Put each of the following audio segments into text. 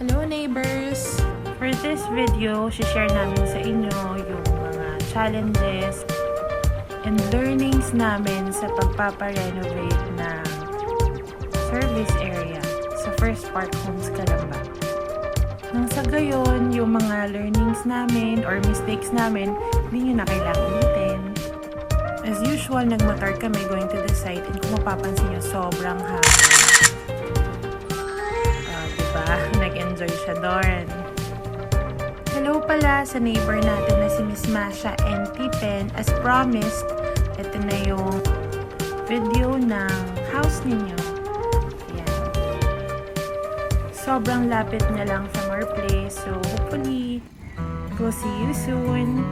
Hello neighbors! For this video, share namin sa inyo yung mga challenges and learnings namin sa pagpaparenovate ng service area sa First Park Homes Calamba. Nang sa gayon, yung mga learnings namin or mistakes namin, hindi nyo na kailangan ulitin. As usual, nagmotor kami going to the site and kung mapapansin nyo, sobrang hangin. Nag-enjoy siya doon. Hello pala sa neighbor natin na si Miss Masha and Tipen. As promised, ito na yung video ng house ninyo. Ayan. Sobrang lapit na lang from our place. So, hopefully, we'll see you soon.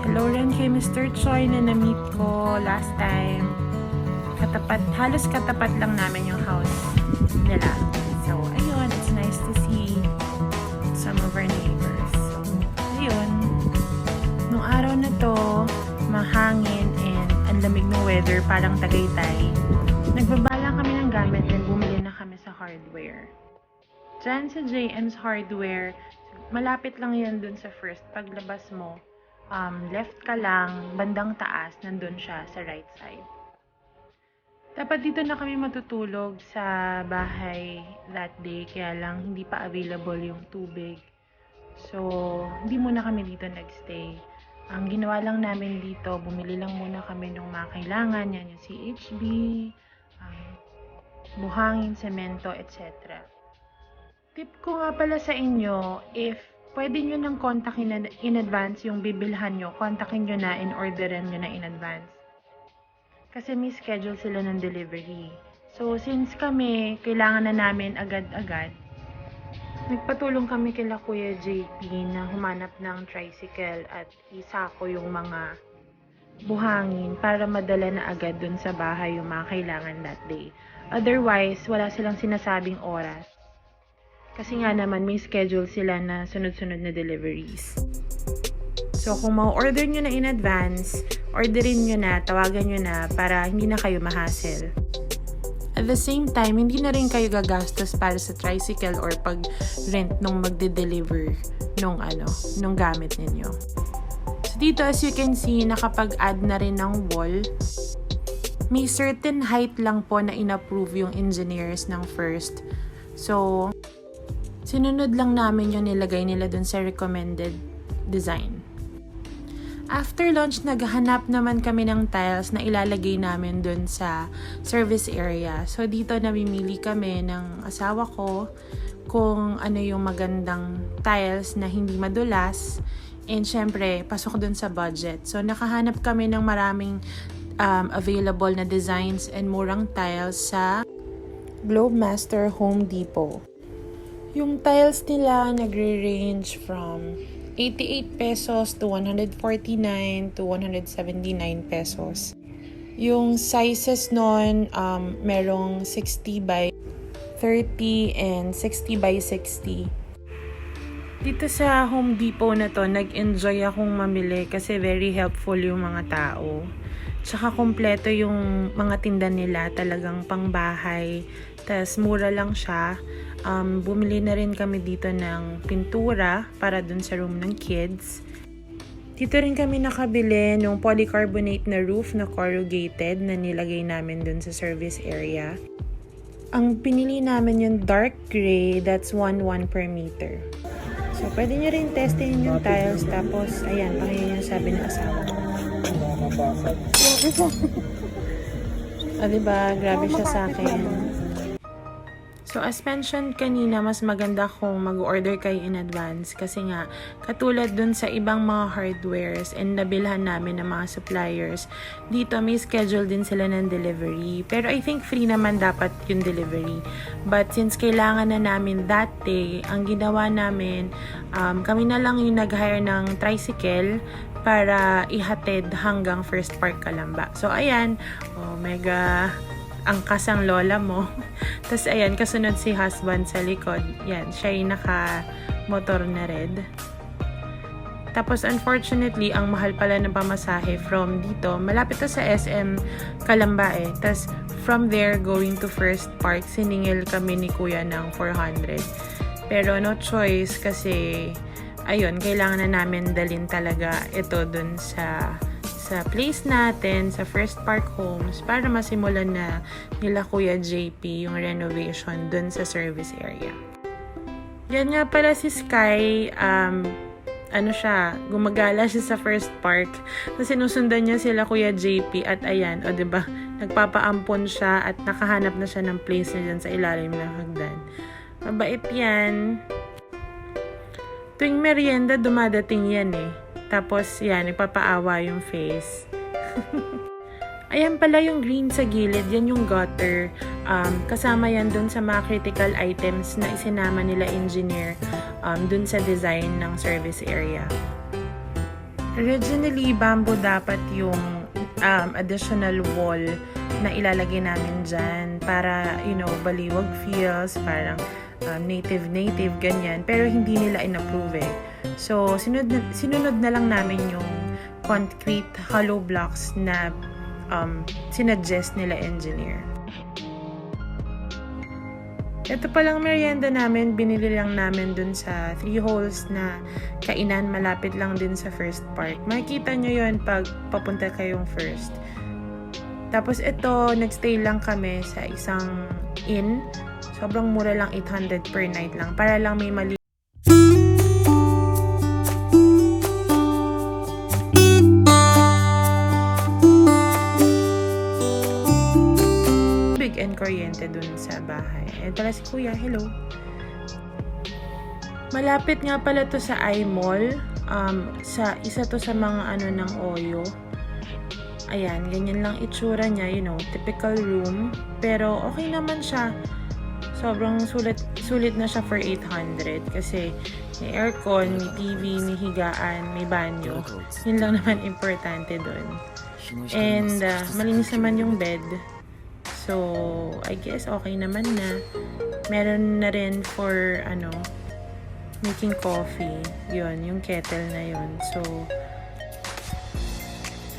Hello rin kay Mr. Choi na na-meet ko last time. Halos katapat lang namin yung house nila. So, ayun, it's nice to see some of our neighbors. So, ayun. Nung araw na to, mahangin and ang lamig ng weather, parang Tagaytay. Nagbabala kami ng gamit and bumili na kami sa hardware. Diyan sa JM's Hardware, malapit lang yan dun sa first. Paglabas mo, left ka lang, bandang taas, nandun siya sa right side. Dapat dito na kami matutulog sa bahay that day, kaya lang hindi pa available yung tubig. So, hindi muna kami dito nagstay. Ang ginawa lang namin dito, bumili lang muna kami ng mga kailangan, yan yung CHB, buhangin, semento, etc. Tip ko nga pala sa inyo, if pwede nyo nang kontakin in advance yung bibilhan nyo, kontakin nyo na and orderan nyo na in advance. Kasi may schedule sila ng delivery. So, since kami, kailangan na namin agad-agad, nagpatulong kami kila Kuya JP na humanap ng tricycle at isako yung mga buhangin para madala na agad dun sa bahay yung mga kailangan that day. Otherwise, wala silang sinasabing oras. Kasi nga naman, may schedule sila na sunod-sunod na deliveries. So, kung ma-order nyo na in advance, orderin nyo na, tawagan nyo na para hindi na kayo ma-hassle. At the same time, hindi na rin kayo gagastos para sa tricycle or pag-rent nung magde-deliver nung gamit ninyo. So, dito as you can see, nakapag-add na rin ng wall. May certain height lang po na in-approve yung engineers ng first. So, sinunod lang namin yung nilagay nila dun sa recommended design. After launch, naghahanap naman kami ng tiles na ilalagay namin dun sa service area. So, dito namimili kami ng asawa ko kung ano yung magandang tiles na hindi madulas. And syempre, pasok dun sa budget. So, nakahanap kami ng maraming available na designs and murang tiles sa Globemaster Home Depot. Yung tiles nila nagre-range from 88 pesos to 149 to 179 pesos. Yung sizes nun, merong 60 by 30 and 60 by 60. Dito sa Home Depot na to, nag-enjoy akong mamili kasi very helpful yung mga tao. Tsaka kompleto yung mga tinda nila, talagang pangbahay. Tas mura lang siya. Bumili na rin kami dito ng pintura para dun sa room ng kids. Dito rin kami nakabili ng polycarbonate na roof na corrugated na nilagay namin dun sa service area. Ang pinili namin yung dark gray, that's 1.1 per meter. So, pwede nyo rin testin yung tiles, tapos, ayan, pakinggan yung sabi ng asawa ko. Diba? Grabe siya sa akin. So, as mentioned kanina, mas maganda kung mag-order kayo in advance kasi nga, katulad dun sa ibang mga hardwares and nabilhan namin ng mga suppliers, dito may schedule din sila ng delivery. Pero I think free naman dapat yung delivery. But since kailangan na namin that day, ang ginawa namin, kami na lang yung nag-hire ng tricycle para ihatid hanggang First Park Calamba. So, ayan, mega angkas ang lola mo. Tapos, ayan, kasunod si husband sa likod. Yan, siya yung naka-motor na red. Tapos, unfortunately, ang mahal pala ng pamasahe from dito. Malapit to sa SM Calamba eh. Tapos, from there, going to First Park, siningil kami ni Kuya ng 400. Pero no choice kasi, ayun, kailangan na namin dalhin talaga ito dun sa place natin, sa First Park Homes, para masimulan na nila Kuya JP yung renovation dun sa service area. Yan nga pala si Sky, gumagala siya sa First Park. So, sinusundan niya sila Kuya JP at ayan, o diba, nagpapaampon siya at nakahanap na siya ng place niya dyan sa ilalim ng hagdan. Mabait yan. Tuwing merienda, dumadating yan eh. Tapos, yan, ipapaawa yung face. Ayan pala yung green sa gilid, yan yung gutter. Kasama yan dun sa mga critical items na isinama nila engineer dun sa design ng service area. Originally, bamboo dapat yung additional wall na ilalagay namin dyan para, baliwag feels, parang native, ganyan. Pero hindi nila in-approve eh. So, sinunod na lang namin yung concrete hollow blocks na sinuggest nila engineer. Ito palang merienda namin, binili lang namin dun sa 3 holes na kainan, malapit lang din sa First Park. Makikita nyo yun pag papunta kayong First. Tapos ito, nagstay lang kami sa isang inn. Sobrang mura lang, 800 per night lang. Para lang may mali and kuryente dun sa bahay. Ito pala si Kuya, hello. Malapit nga pala to sa iMall. Isa to sa mga ng Oyo. Ayan, ganyan lang itsura niya, typical room. Pero okay naman siya. Sobrang sulit na siya for 800 kasi may aircon, may TV, may higaan, may banyo. Yun lang naman importante dun. And malinis naman yung bed. So, I guess okay naman na. Meron na rin for, making coffee. Yun, yung kettle na yun. So,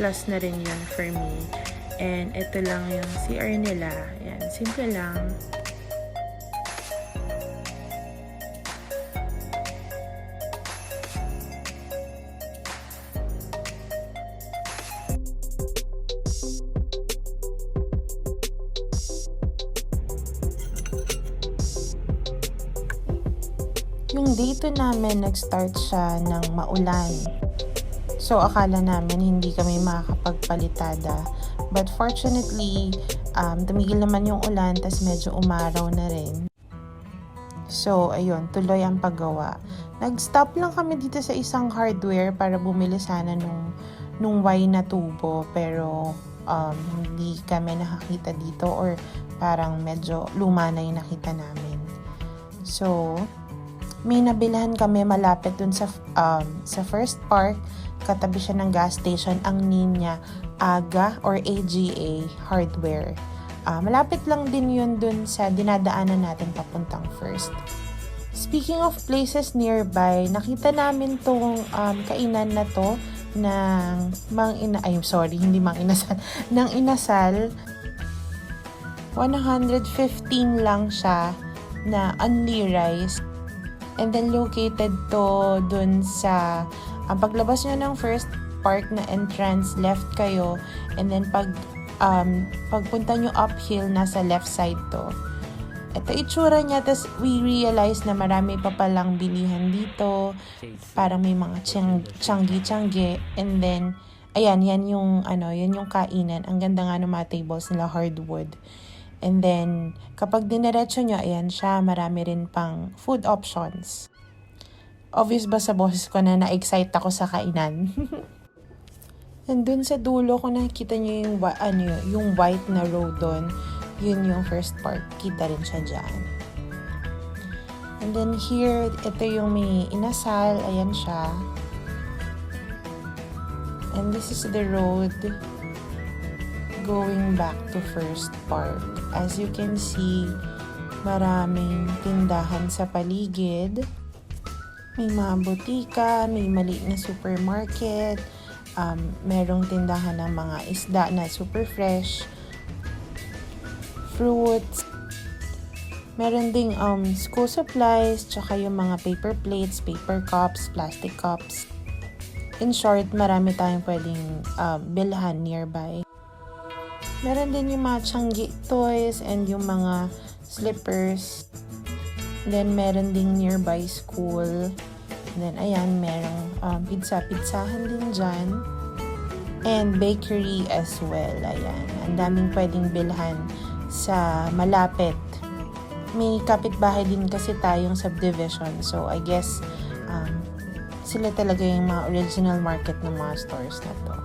plus na rin yun for me. And ito lang yung CR nila. Yan, simple lang. Yung dito namin, nag-start siya ng maulan. So, akala namin hindi kami makakapagpalitada. But fortunately, tumigil naman yung ulan, tas medyo umaraw na rin. So, ayun, tuloy ang paggawa. Nag-stop lang kami dito sa isang hardware para bumili sana nung Y na tubo. Pero, hindi kami nakakita dito or parang medyo luma na yung nakita namin. So, may nabilhan kami malapit dun sa First Park. Katabi siya ng gas station. Ang name niya, AGA or AGA Hardware. Malapit lang din yun dun sa dinadaanan natin papuntang First. Speaking of places nearby, nakita namin tong kainan na to ng ng Inasal. 115 lang siya na only rice. And then located to dun sa paglabas nyo ng First Park na entrance, left kayo. And then pagpunta nyo uphill, nasa left side to. Ito itsura niya. Tapos we realize na marami pa palang bilihan dito. Parang may mga tiyanggi. And then, ayan, yan yung kainan. Ang ganda nga ng mga tables nila, hardwood. And then, kapag diniretso nyo, ayan siya, marami rin pang food options. Obvious ba sa boses ko na na-excite ako sa kainan? And dun sa dulo, kung nakikita nyo yung white na road doon, yun yung First Park. Kita rin siya dyan. And then here, ito yung may Inasal, ayan siya. And this is the road going back to First Park. As you can see, maraming tindahan sa paligid. May mga butika, may maliit na supermarket, merong tindahan ng mga isda na super fresh. fruits. Meron ding school supplies, tsaka yung mga paper plates, paper cups, plastic cups. In short, marami tayong pwedeng bilhan nearby. Meron din yung mga Changi toys and yung mga slippers. Then, meron ding nearby school. And then, ayan, merong pizza-pizzahan din dyan. And bakery as well. Ayan, ang daming pwedeng bilhan sa malapit. May kapitbahay din kasi tayong subdivision. So, I guess, sila talaga yung mga original market ng mga stores na to.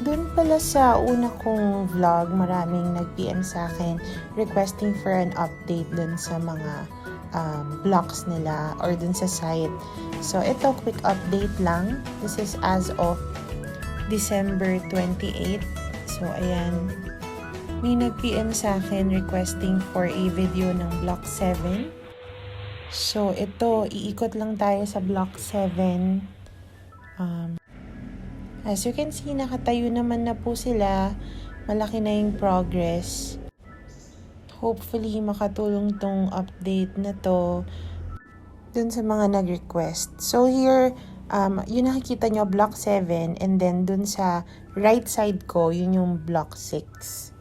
Doon pala sa una kong vlog, maraming nag-PM sa akin requesting for an update dun sa mga blocks nila or dun sa site. So, ito, quick update lang. This is as of December 28. So, ayan. May nag-PM sa akin requesting for a video ng Block 7. So, ito, iikot lang tayo sa Block 7. As you can see, nakatayo naman na po sila. Malaki na yung progress. Hopefully, makatulong tong update na to dun sa mga nag-request. So, here, yung nakikita nyo, Block 7. And then, dun sa right side ko, yun yung Block 6.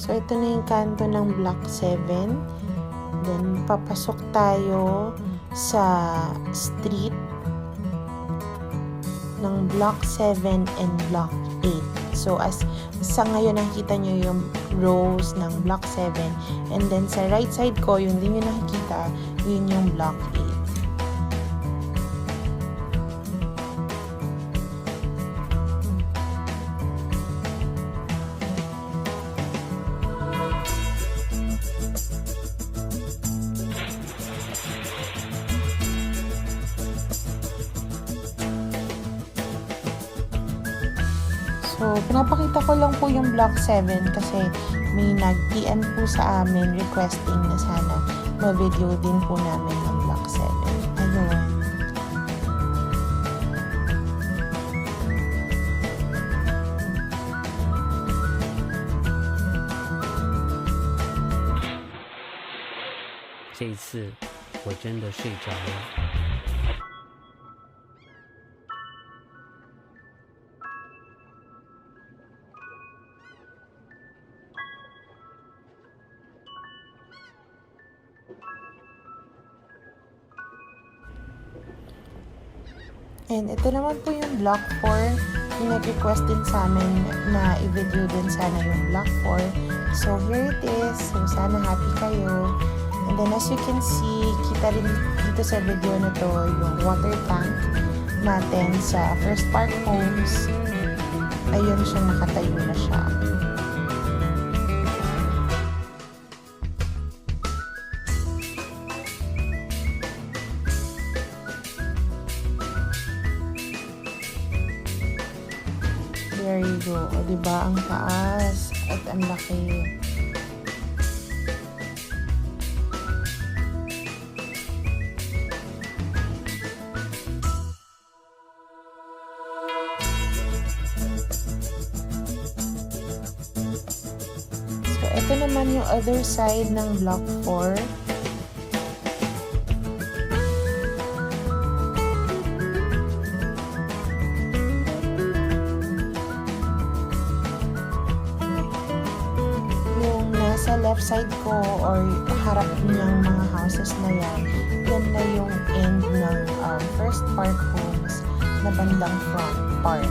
So, ito na yung kanto ng Block 7. Then, papasok tayo sa street ng Block 7 and Block 8. So, sa ngayon, nakikita nyo yung rows ng Block 7. And then, sa right side ko, yung din yung nakikita, yun yung Block 8. So, pinapakita ko lang po yung Block 7 kasi may nag-PM po sa amin requesting na sana ma-video din po namin ng Block 7. Ayun.这一次我真的睡着了。And ito naman po yung Block 4. Yung nag-request din sa amin na i-video din sana yung Block 4. So, here it is. So, sana happy kayo. And then, as you can see, kita rin dito sa video na to yung water tank natin sa First Park Homes. Ayun siya, nakatayo na siya. There you go. O, diba? Ang taas at ang laki. So, ito naman yung other side ng Block 4. Sa left side ko or harap niyang mga houses na yan na yung end ng First Park Homes na bandang front part.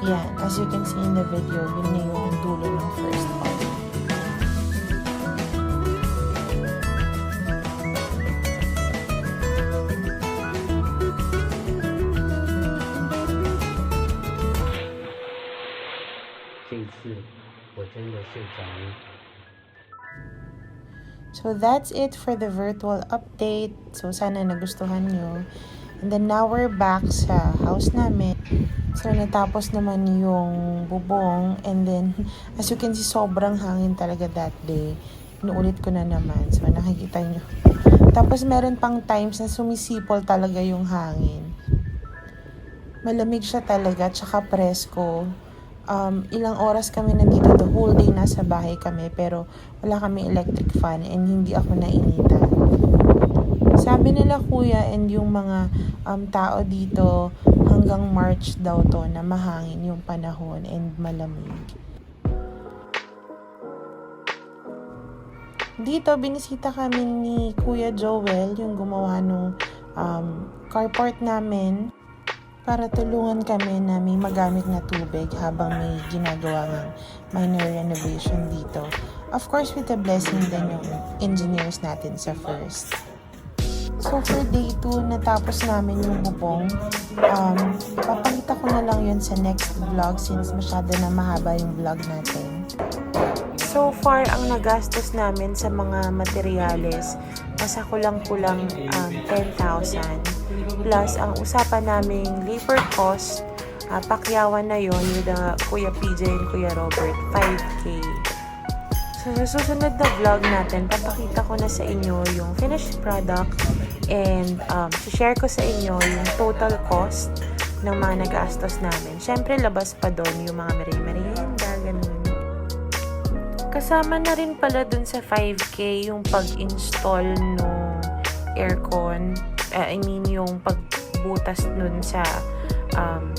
Yan, as you can see in the video, yun na yung dulo ng First Park. So, that's it for the virtual update. So, sana nagustuhan nyo. And then now we're back sa house namin. So natapos naman yung bubong, and then as you can see, sobrang hangin talaga that day. Inuulit ko na naman. So nakikita nyo. Tapos meron pang times na sumisipol talaga yung hangin. Malamig siya talaga, tsaka presko. Ilang oras kami nandito, the whole day nasa bahay kami, pero wala kami electric fan and hindi ako nainitan. Sabi nila kuya and yung mga tao dito, hanggang March daw to na mahangin yung panahon and malamig. Dito, binisita kami ni Kuya Joel, yung gumawa nung carport namin, para tulungan kami na may magamit na tubig habang may ginagawa ng minor renovation dito. Of course, with the blessing din yung engineers natin sa first. So, for day 2, natapos namin yung bubong. Papakita ko na lang yun sa next vlog since masyado na mahaba yung vlog natin. So far, ang nagastos namin sa mga materyales, nasa kulang-kulang 10,000. Plus, ang usapan naming labor cost, pakyawan na yon with Kuya PJ and Kuya Robert, 5K. So, sa susunod na vlog natin, papakita ko na sa inyo yung finished product and share ko sa inyo yung total cost ng mga nagastos namin. Siyempre, labas pa doon yung mga merienda, ganun. Kasama na rin pala dun sa 5K yung pag-install ng aircon. Yung pagbutas nun sa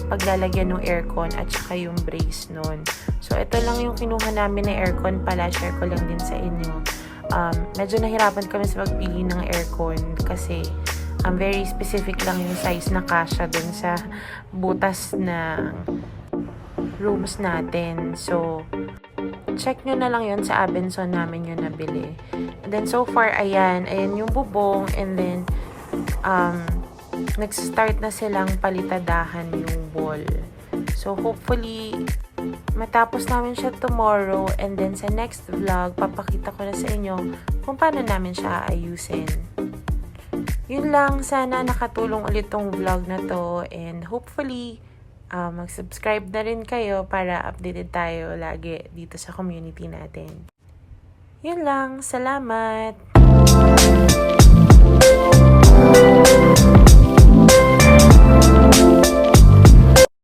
paglalagyan ng aircon at saka yung brace nun. So, ito lang yung kinuha namin na aircon pala. Share ko lang din sa inyo. Medyo nahirapan kami sa pagpili ng aircon kasi very specific lang yung size na kasya dun sa butas na rooms natin. So, check nyo na lang yun sa Abenson namin yun nabili. And then, so far, ayan yung bubong. And then, nag-start na silang palitadahan yung wall. So, hopefully, matapos namin siya tomorrow. And then, sa next vlog, papakita ko na sa inyo kung paano namin siya ayusin. Yun lang. Sana nakatulong ulit tong vlog na to. And hopefully, mag-subscribe na rin kayo para updated tayo lagi dito sa community natin. Yun lang. Salamat!